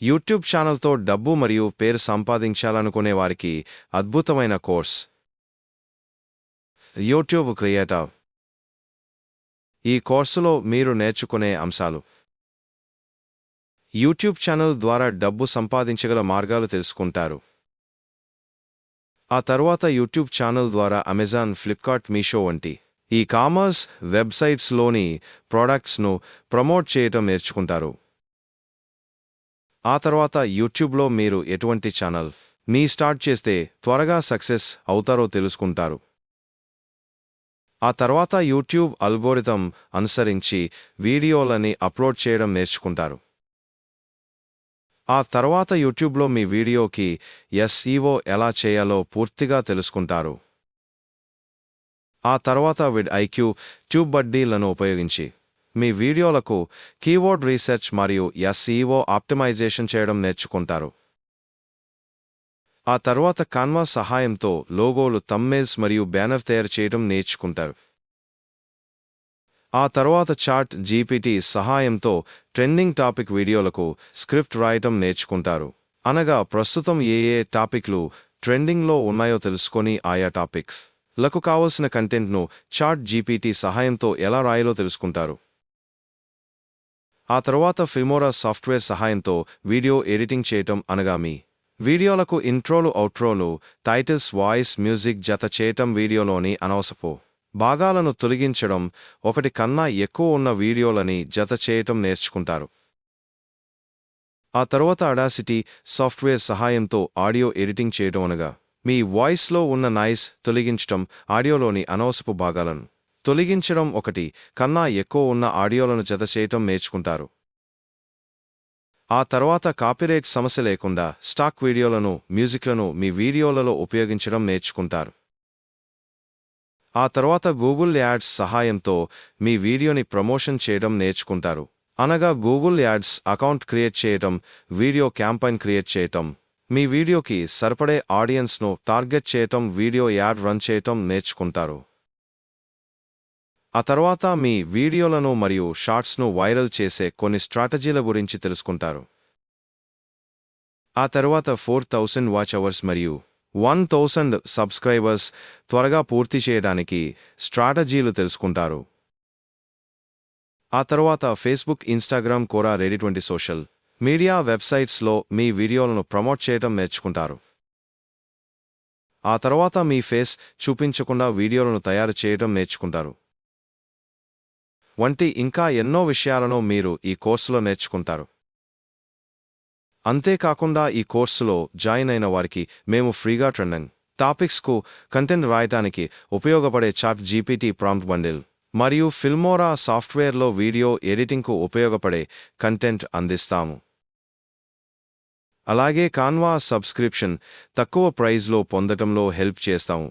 YouTube ఛానల్తో డబ్బు మరియు పేరు సంపాదించాలనుకునే వారికి అద్భుతమైన కోర్స్. YouTube creator. ఈ కోర్సులో మీరు నేర్చుకునే అంశాలు: యూట్యూబ్ ఛానల్ ద్వారా డబ్బు సంపాదించగల మార్గాలు తెలుసుకుంటారు. ఆ తర్వాత యూట్యూబ్ ఛానల్ ద్వారా అమెజాన్, ఫ్లిప్కార్ట్, మీషో వంటి ఈ కామర్స్ వెబ్సైట్స్లోని ప్రోడక్ట్స్ను ప్రమోట్ చేయటం నేర్చుకుంటారు. ఆ తర్వాత యూట్యూబ్లో మీరు ఎటువంటి ఛానల్ ని స్టార్ట్ చేస్తే త్వరగా సక్సెస్ అవుతారో తెలుసుకుంటారు. ఆ తర్వాత యూట్యూబ్ అల్గోరిథం అనుసరించి వీడియోలని అప్లోడ్ చేయడం నేర్చుకుంటారు. ఆ తర్వాత యూట్యూబ్లో మీ వీడియోకి ఎస్ఈఓ ఎలా చేయాలో పూర్తిగా తెలుసుకుంటారు. ఆ తర్వాత విడ్ఐక్యూ, ట్యూబ్-బడ్డీలను ఉపయోగించి మీ వీడియోలకు కీవర్డ్ రీసెర్చ్ మరియు ఎస్ఈఓ ఆప్టిమైజేషన్ చేయడం నేర్చుకుంటారు. ఆ తర్వాత కాన్వా సహాయంతో లోగోలు, థంబ్నెయిల్స్ మరియు బ్యానర్ తయారు చేయడం నేర్చుకుంటారు. ఆ తర్వాత చాట్ జీపీటీ సహాయంతో ట్రెండింగ్ టాపిక్ వీడియోలకు స్క్రిప్ట్ రాయటం నేర్చుకుంటారు. అనగా ప్రస్తుతం ఏ టాపిక్లు ట్రెండింగ్లో ఉన్నాయో తెలుసుకొని ఆయా టాపిక్లకు కావలసిన కంటెంట్ను చాట్ జీపీటీ సహాయంతో ఎలా రాయాలో తెలుసుకుంటారు. ఆ తర్వాత ఫిల్మోరా సాఫ్ట్వేర్ సహాయంతో వీడియో ఎడిటింగ్ చేయటం, అనగా మీ వీడియోలకు ఇంట్రోలు, అవుట్రోలు, టైటిల్స్, వాయిస్, మ్యూజిక్ జత చేయటం, వీడియోలోని అనవసరపు భాగాలను తొలగించడం, ఒకటి కన్నా ఎక్కువ ఉన్న వీడియోలని జత చేయటం నేర్చుకుంటారు. ఆ తర్వాత అడాసిటీ సాఫ్ట్వేర్ సహాయంతో ఆడియో ఎడిటింగ్ చేయడం, అనగా మీ వాయిస్లో ఉన్న నాయిస్ తొలగించటం, ఆడియోలోని అనవసరపు భాగాలను తొలగించడం, ఒకటి కన్నా ఎక్కువ ఉన్న ఆడియోలను జత చేయటం నేర్చుకుంటారు. ఆ తర్వాత కాపీరైట్ సమస్య లేకుండా స్టాక్ వీడియోలను, మ్యూజిక్లను మీ వీడియోలలో ఉపయోగించడం నేర్చుకుంటారు. ఆ తర్వాత గూగుల్ యాడ్స్ సహాయంతో మీ వీడియోని ప్రమోషన్ చేయడం నేర్చుకుంటారు. అనగా గూగుల్ యాడ్స్ అకౌంట్ క్రియేట్ చేయటం, వీడియో క్యాంపైన్ క్రియేట్ చేయటం, మీ వీడియోకి సరిపడే ఆడియన్స్ను టార్గెట్ చేయటం, వీడియో యాడ్ రన్ చేయటం నేర్చుకుంటారు. ఆ తర్వాత మీ వీడియోలను మరియు షార్ట్స్ను వైరల్ చేసే కొన్ని స్ట్రాటజీల గురించి తెలుసుకుంటారు. ఆ తర్వాత 4000 వాచ్ అవర్స్ మరియు 1000 సబ్స్క్రైబర్స్ త్వరగా పూర్తి చేయడానికి స్ట్రాటజీలు తెలుసుకుంటారు. ఆ తర్వాత ఫేస్బుక్, ఇన్స్టాగ్రామ్, కోరా, రెడిట్ వంటి సోషల్ మీడియా వెబ్సైట్స్లో మీ వీడియోలను ప్రమోట్ చేయటం నేర్చుకుంటారు. ఆ తర్వాత మీ ఫేస్ చూపించకుండా వీడియోలను తయారు చేయడం నేర్చుకుంటారు. వంటి ఇంకా ఎన్నో విషయాలను మీరు ఈ కోర్సులో నేర్చుకుంటారు. అంతేకాకుండా ఈ కోర్సులో జాయిన్ అయిన వారికి మేము ఫ్రీగా ట్రెండింగ్ టాపిక్స్కు కంటెంట్ రాయటానికి ఉపయోగపడే చాట్ జీపీటీ ప్రాంప్ట్ బండిల్ మరియు ఫిల్మోరా సాఫ్ట్వేర్లో వీడియో ఎడిటింగ్కు ఉపయోగపడే కంటెంట్ అందిస్తాము. అలాగే కాన్వా సబ్స్క్రిప్షన్ తక్కువ ప్రైజ్లో పొందటంలో హెల్ప్ చేస్తాము.